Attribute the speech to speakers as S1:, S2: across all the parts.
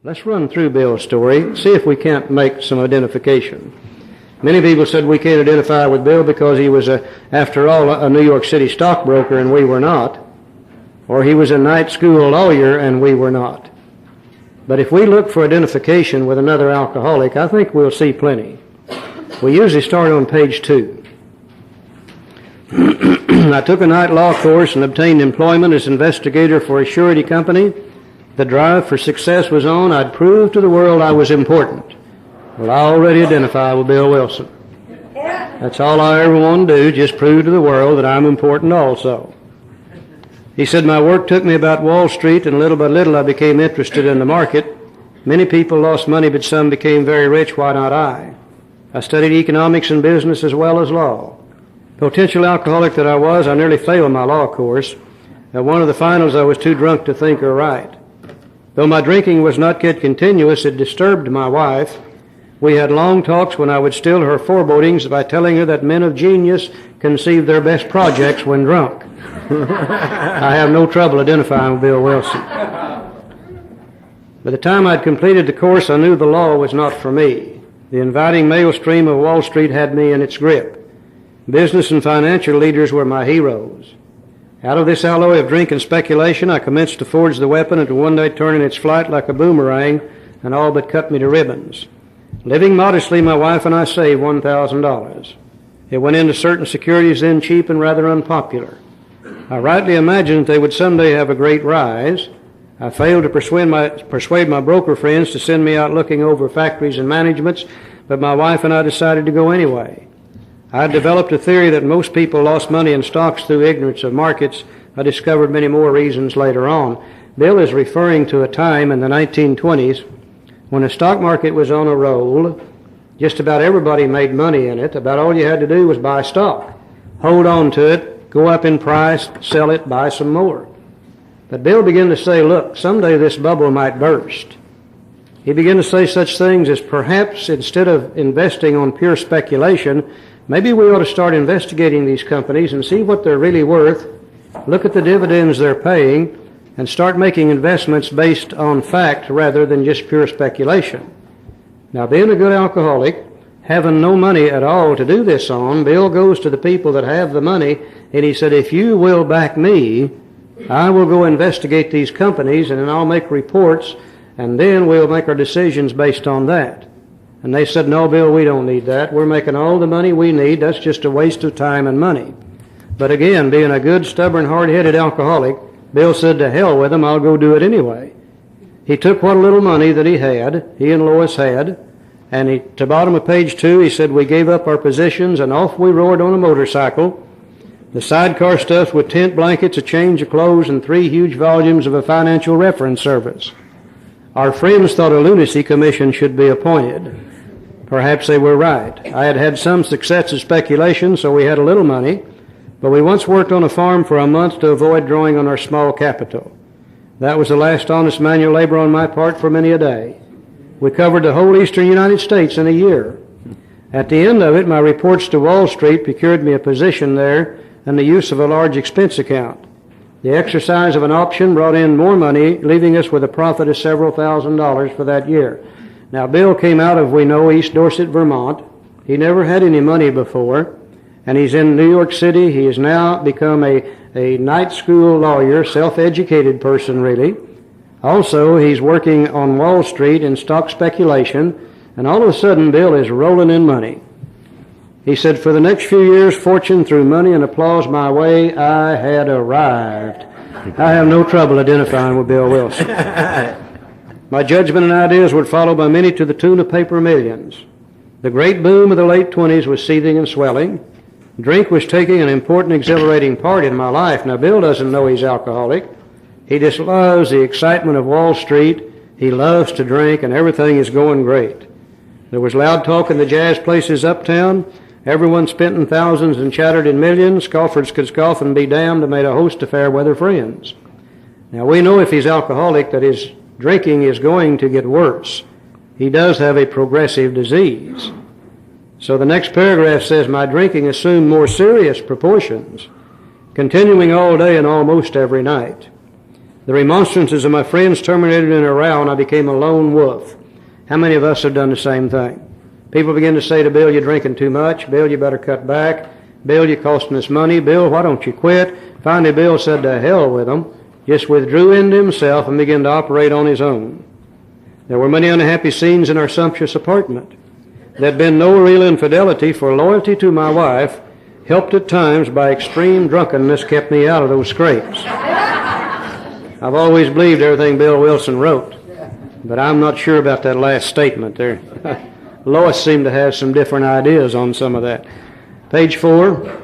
S1: Let's run through Bill's story, see if we can't make some identification. Many people said we can't identify with Bill because he was, after all, a New York City stockbroker and we were not, or he was a night school lawyer and we were not. But if we look for identification with another alcoholic, I think we'll see plenty. We usually start on page 2. I took a night law course and obtained employment as investigator for a surety company. The drive for success was on. I'd prove to the world I was important. Well, I already identify with Bill Wilson. That's all I ever want to do, just prove to the world that I'm important also. He said, my work took me about Wall Street, and little by little I became interested in the market. Many people lost money, but some became very rich. Why not I? I studied economics and business as well as law. Potential alcoholic that I was, I nearly failed my law course. At one of the finals, I was too drunk to think or write. Though my drinking was not yet continuous, it disturbed my wife. We had long talks when I would still her forebodings by telling her that men of genius conceive their best projects when drunk. I have no trouble identifying with Bill Wilson. By the time I'd completed the course, I knew the law was not for me. The inviting maelstream of Wall Street had me in its grip. Business and financial leaders were my heroes. Out of this alloy of drink and speculation, I commenced to forge the weapon until one day turned in its flight like a boomerang and all but cut me to ribbons. Living modestly, my wife and I saved $1,000. It went into certain securities then cheap and rather unpopular. I rightly imagined they would someday have a great rise. I failed to persuade my broker friends to send me out looking over factories and managements, but my wife and I decided to go anyway. I had developed a theory that most people lost money in stocks through ignorance of markets. I discovered many more reasons later on. Bill is referring to a time in the 1920s when the stock market was on a roll. Just about everybody made money in it. About all you had to do was buy stock. Hold on to it, go up in price, sell it, buy some more. But Bill began to say, look, someday this bubble might burst. He began to say such things as perhaps instead of investing on pure speculation, maybe we ought to start investigating these companies and see what they're really worth, look at the dividends they're paying, and start making investments based on fact rather than just pure speculation. Now, being a good alcoholic, having no money at all to do this on, Bill goes to the people that have the money, and he said, if you will back me, I will go investigate these companies, and then I'll make reports, and then we'll make our decisions based on that. And they said, no, Bill, we don't need that. We're making all the money we need. That's just a waste of time and money. But again, being a good, stubborn, hard-headed alcoholic, Bill said, to hell with them, I'll go do it anyway. He took what little money that he had, he and Lois had, and to the bottom of page 2, he said, we gave up our positions and off we roared on a motorcycle. The sidecar stuffed with tent blankets, a change of clothes, and 3 huge volumes of a financial reference service. Our friends thought a lunacy commission should be appointed. Perhaps they were right. I had had some success in speculation, so we had a little money, but we once worked on a farm for a month to avoid drawing on our small capital. That was the last honest manual labor on my part for many a day. We covered the whole eastern United States in a year. At the end of it, my reports to Wall Street procured me a position there and the use of a large expense account. The exercise of an option brought in more money, leaving us with a profit of several $1,000s for that year. Now, Bill came out of, we know, East Dorset, Vermont. He never had any money before, and he's in New York City. He has now become a night school lawyer, self-educated person, really. Also, he's working on Wall Street in stock speculation, and all of a sudden, Bill is rolling in money. He said, for the next few years, fortune threw money and applause my way. I had arrived. I have no trouble identifying with Bill Wilson. My judgment and ideas were followed by many to the tune of paper millions. The great boom of the late 20s was seething and swelling. Drink was taking an important, exhilarating part in my life. Now, Bill doesn't know he's alcoholic. He just loves the excitement of Wall Street. He loves to drink, and everything is going great. There was loud talk in the jazz places uptown. Everyone spent in thousands and chattered in millions. Scoffers could scoff and be damned and made a host of fair weather friends. Now, we know if he's alcoholic that his drinking is going to get worse. He does have a progressive disease. So the next paragraph says, my drinking assumed more serious proportions, continuing all day and almost every night. The remonstrances of my friends terminated in a row, and I became a lone wolf. How many of us have done the same thing? People begin to say to Bill, you're drinking too much. Bill, you better cut back. Bill, you're costing us money. Bill, why don't you quit? Finally, Bill said to hell with them, just withdrew into himself and began to operate on his own. There were many unhappy scenes in our sumptuous apartment. There had been no real infidelity, for loyalty to my wife, helped at times by extreme drunkenness, kept me out of those scrapes. I've always believed everything Bill Wilson wrote, but I'm not sure about that last statement there. Lois seemed to have some different ideas on some of that. Page 4.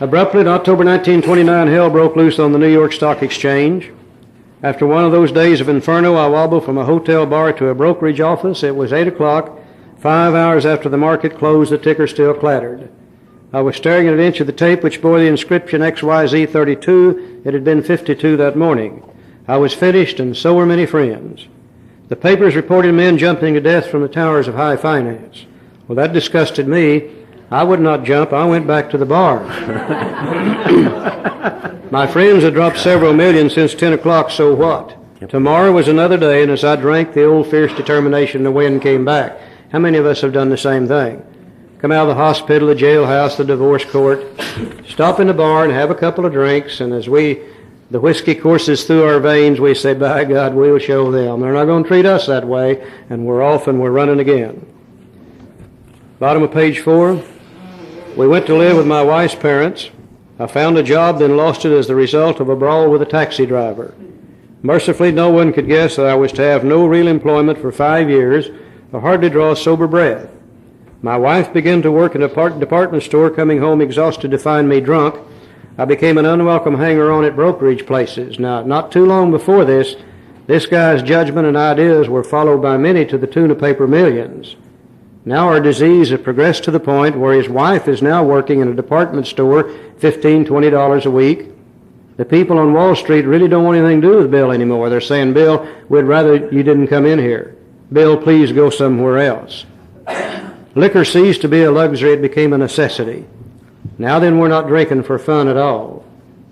S1: Abruptly, in October 1929, hell broke loose on the New York Stock Exchange. After one of those days of inferno, I wobbled from a hotel bar to a brokerage office. It was 8 o'clock. 5 hours after the market closed, the ticker still clattered. I was staring at an inch of the tape which bore the inscription XYZ32. It had been 52 that morning. I was finished, and so were many friends. The papers reported men jumping to death from the towers of high finance. Well, that disgusted me. I would not jump. I went back to the bar. My friends had dropped several million since 10 o'clock, so what? Tomorrow was another day, and as I drank, the old fierce determination to win came back. How many of us have done the same thing? Come out of the hospital, the jailhouse, the divorce court, stop in the bar and have a couple of drinks, and as the whiskey courses through our veins, we say, by God, we'll show them. They're not going to treat us that way, and we're off and we're running again. Bottom of page 4. We went to live with my wife's parents. I found a job, then lost it as the result of a brawl with a taxi driver. Mercifully, no one could guess that I was to have no real employment for 5 years, or hardly draw a sober breath. My wife began to work in a department store, coming home exhausted to find me drunk. I became an unwelcome hanger-on at brokerage places. Now, not too long before this guy's judgment and ideas were followed by many to the tune of paper millions. Now our disease has progressed to the point where his wife is now working in a department store, $15, $20 a week. The people on Wall Street really don't want anything to do with Bill anymore. They're saying, Bill, we'd rather you didn't come in here. Bill, please go somewhere else. Liquor ceased to be a luxury. It became a necessity. Now then, we're not drinking for fun at all.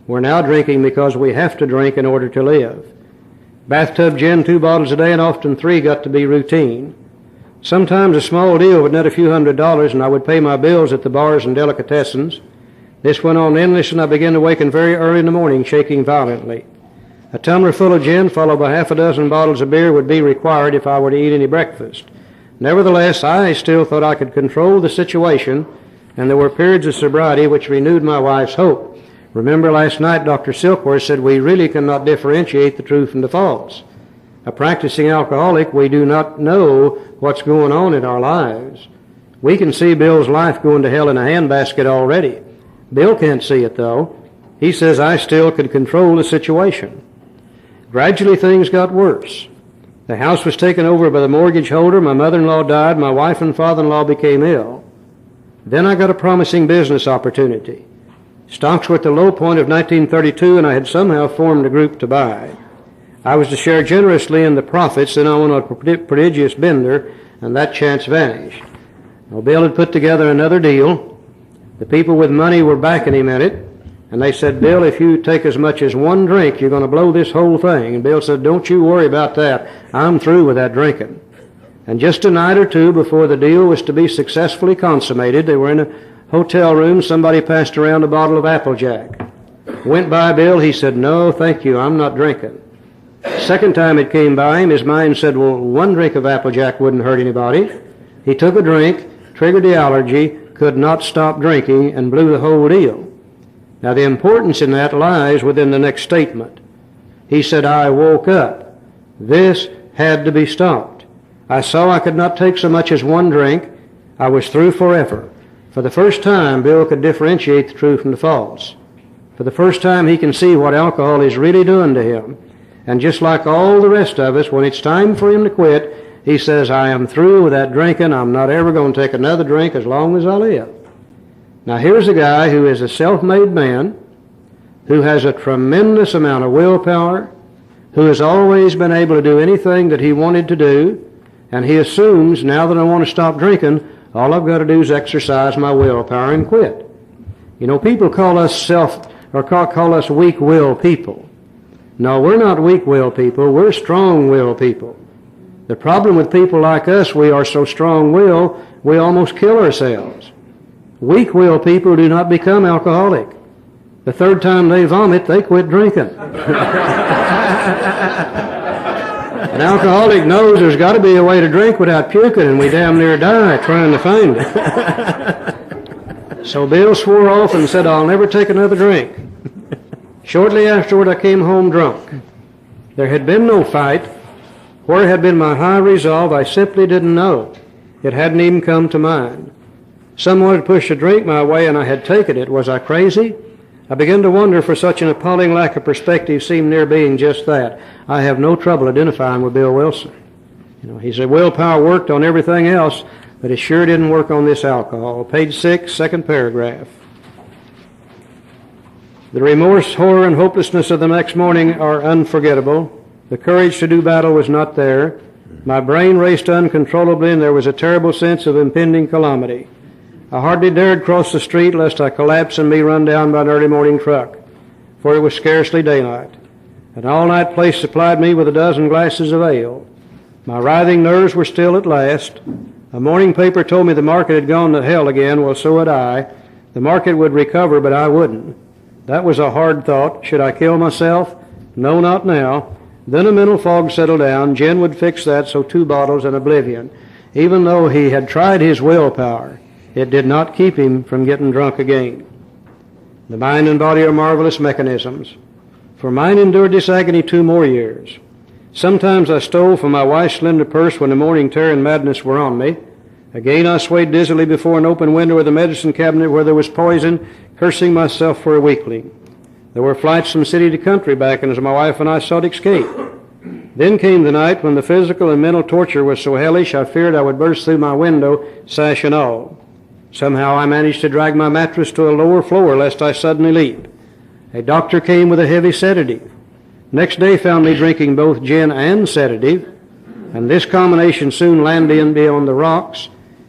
S1: We're now drinking because we have to drink in order to live. Bathtub gin, 2 bottles a day, and often 3 got to be routine. Sometimes a small deal would net a few $100s, and I would pay my bills at the bars and delicatessens. This went on endless, and I began to waken very early in the morning, shaking violently. A tumbler full of gin, followed by half a dozen bottles of beer, would be required if I were to eat any breakfast. Nevertheless, I still thought I could control the situation, and there were periods of sobriety which renewed my wife's hope. Remember last night Dr. Silkworth said we really cannot differentiate the true from the false. A practicing alcoholic, we do not know what's going on in our lives. We can see Bill's life going to hell in a handbasket already. Bill can't see it, though. He says, I still could control the situation. Gradually, things got worse. The house was taken over by the mortgage holder. My mother-in-law died. My wife and father-in-law became ill. Then I got a promising business opportunity. Stocks were at the low point of 1932, and I had somehow formed a group to buy. I was to share generously in the profits, then I went on a prodigious bender, and that chance vanished. Well, Bill had put together another deal. The people with money were backing him in it, and they said, Bill, if you take as much as 1 drink, you're going to blow this whole thing. And Bill said, don't you worry about that. I'm through with that drinking. And just a night or two before the deal was to be successfully consummated, they were in a hotel room. Somebody passed around a bottle of Applejack. Went by Bill. He said, no, thank you, I'm not drinking. Second time it came by him, his mind said, well, 1 drink of Applejack wouldn't hurt anybody. He took a drink, triggered the allergy, could not stop drinking, and blew the whole deal. Now, the importance in that lies within the next statement. He said, I woke up. This had to be stopped. I saw I could not take so much as 1 drink. I was through forever. For the first time, Bill could differentiate the true from the false. For the first time, he can see what alcohol is really doing to him. And just like all the rest of us, when it's time for him to quit, he says, I am through with that drinking. I'm not ever going to take another drink as long as I live. Now, here's a guy who is a self-made man, who has a tremendous amount of willpower, who has always been able to do anything that he wanted to do, and he assumes, now that I want to stop drinking, all I've got to do is exercise my willpower and quit. You know, people call us or call us weak-willed people. No, we're not weak-willed people. We're strong-willed people. The problem with people like us, we are so strong-willed, we almost kill ourselves. Weak-willed people do not become alcoholic. The third time they vomit, they quit drinking. An alcoholic knows there's got to be a way to drink without puking, and we damn near die trying to find it. So Bill swore off and said, I'll never take another drink. Shortly afterward, I came home drunk. There had been no fight. Where had been my high resolve, I simply didn't know. It hadn't even come to mind. Someone had pushed a drink my way, and I had taken it. Was I crazy? I began to wonder, for such an appalling lack of perspective seemed near being just that. I have no trouble identifying with Bill Wilson. He said willpower worked on everything else, but it sure didn't work on this alcohol. Page 6, second paragraph. The remorse, horror, and hopelessness of the next morning are unforgettable. The courage to do battle was not there. My brain raced uncontrollably, and there was a terrible sense of impending calamity. I hardly dared cross the street lest I collapse and be run down by an early morning truck, for it was scarcely daylight. An all-night place supplied me with a dozen glasses of ale. My writhing nerves were still at last. A morning paper told me the market had gone to hell again. Well, so had I. The market would recover, but I wouldn't. That was a hard thought. Should I kill myself? No, not now. Then a mental fog settled down. Gin would fix that, so 2 bottles and oblivion. Even though he had tried his willpower, it did not keep him from getting drunk again. The mind and body are marvelous mechanisms. For mine endured this agony 2 more years. Sometimes I stole from my wife's slender purse when the morning terror and madness were on me. Again I swayed dizzily before an open window of the medicine cabinet where there was poison, cursing myself for a weakling. There were flights from city to country back, and as my wife and I sought escape. Then came the night when the physical and mental torture was so hellish I feared I would burst through my window, sash and all. Somehow I managed to drag my mattress to a lower floor lest I suddenly leap. A doctor came with a heavy sedative. Next day found me drinking both gin and sedative, and this combination soon landed me on the rocks.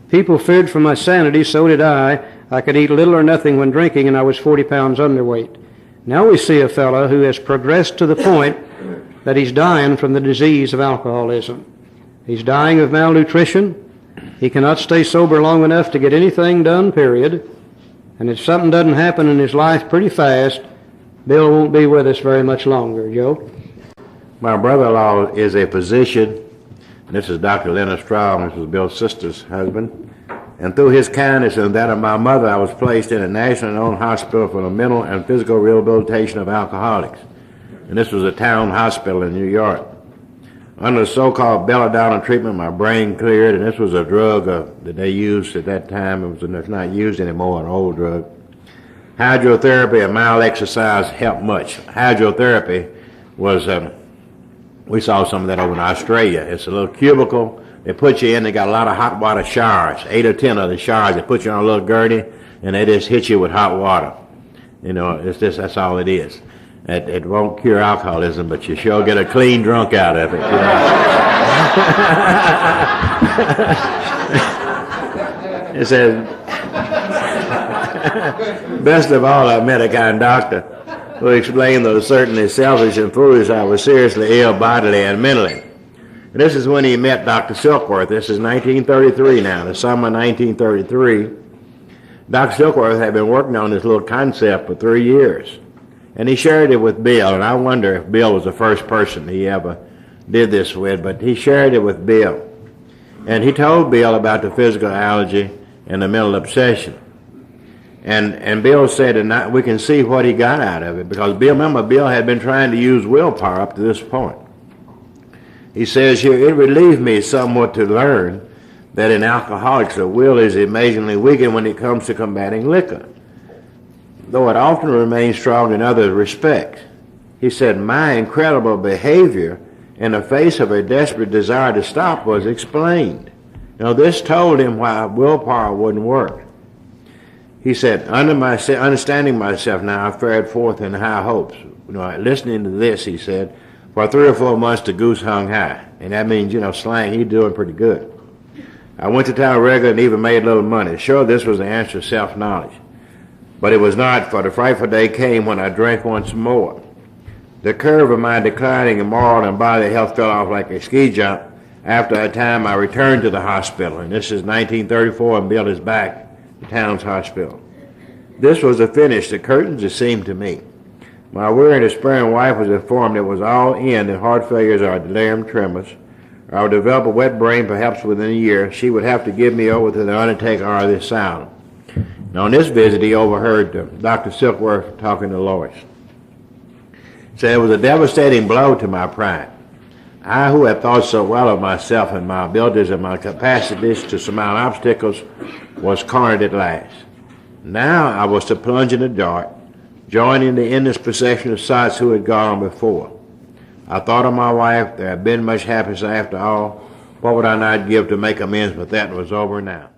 S1: People feared for my sanity, so did I. I could eat little or nothing when drinking, and I was 40 pounds underweight. Now we see a fellow who has progressed to the point that he's dying from the disease of alcoholism. He's dying of malnutrition. He cannot stay sober long enough to get anything done, period. And if something doesn't happen in his life pretty fast, Bill won't be with us very much longer. Joe?
S2: My brother-in-law is a physician, and this is Dr. Leonard Strong. This was Bill's sister's husband. And through his kindness and that of my mother, I was placed in a nationally known hospital for the mental and physical rehabilitation of alcoholics. And this was a town hospital in New York. Under the so-called belladonna treatment, my brain cleared, and this was a drug that they used at that time. It's not used anymore, an old drug. Hydrotherapy and mild exercise helped much. Hydrotherapy was, we saw some of that over in Australia. It's a little cubicle. They put you in, they got a lot of hot water showers, 8 or 10 of the showers. They put you on a little gurney, and they just hit you with hot water. That's all it is. It won't cure alcoholism, but you sure get a clean drunk out of it. It says, best of all, I met a kind doctor who explained, though certainly selfish and foolish, I was seriously ill bodily and mentally. And this is when he met Dr. Silkworth. This is 1933 now, the summer of 1933. Dr. Silkworth had been working on this little concept for 3 years. And he shared it with Bill, and I wonder if Bill was the first person he ever did this with, but he shared it with Bill. And he told Bill about the physical allergy and the mental obsession. And Bill said, and we can see what he got out of it, because remember, Bill had been trying to use willpower up to this point. He says here, it relieved me somewhat to learn that in alcoholics the will is amazingly weakened when it comes to combating liquor, though it often remains strong in other respects. He said, my incredible behavior in the face of a desperate desire to stop was explained. Now this told him why willpower wouldn't work. He said, understanding myself now, I fared forth in high hopes. Listening to this, he said, for 3 or 4 months the goose hung high. And that means, slang, he's doing pretty good. I went to town regularly and even made a little money. Sure, this was the answer of self-knowledge. But it was not, for the frightful day came when I drank once more. The curve of my declining moral and bodily health fell off like a ski jump. After a time, I returned to the hospital, and this is 1934, and Bill is back at Towns Hospital. This was the finish, the curtains, it seemed to me. My weary and despairing wife was informed it was all in, that heart failures are delirium tremens. I would develop a wet brain perhaps within a year. She would have to give me over to the undertaker or this sound. Now, on this visit, he overheard Dr. Silkworth talking to Lois. He said, it was a devastating blow to my pride. I, who had thought so well of myself and my abilities and my capacities to surmount obstacles, was cornered at last. Now I was to plunge in the dark, joining the endless procession of sights who had gone before. I thought of my wife. There had been much happiness after all. What would I not give to make amends, but that was over now.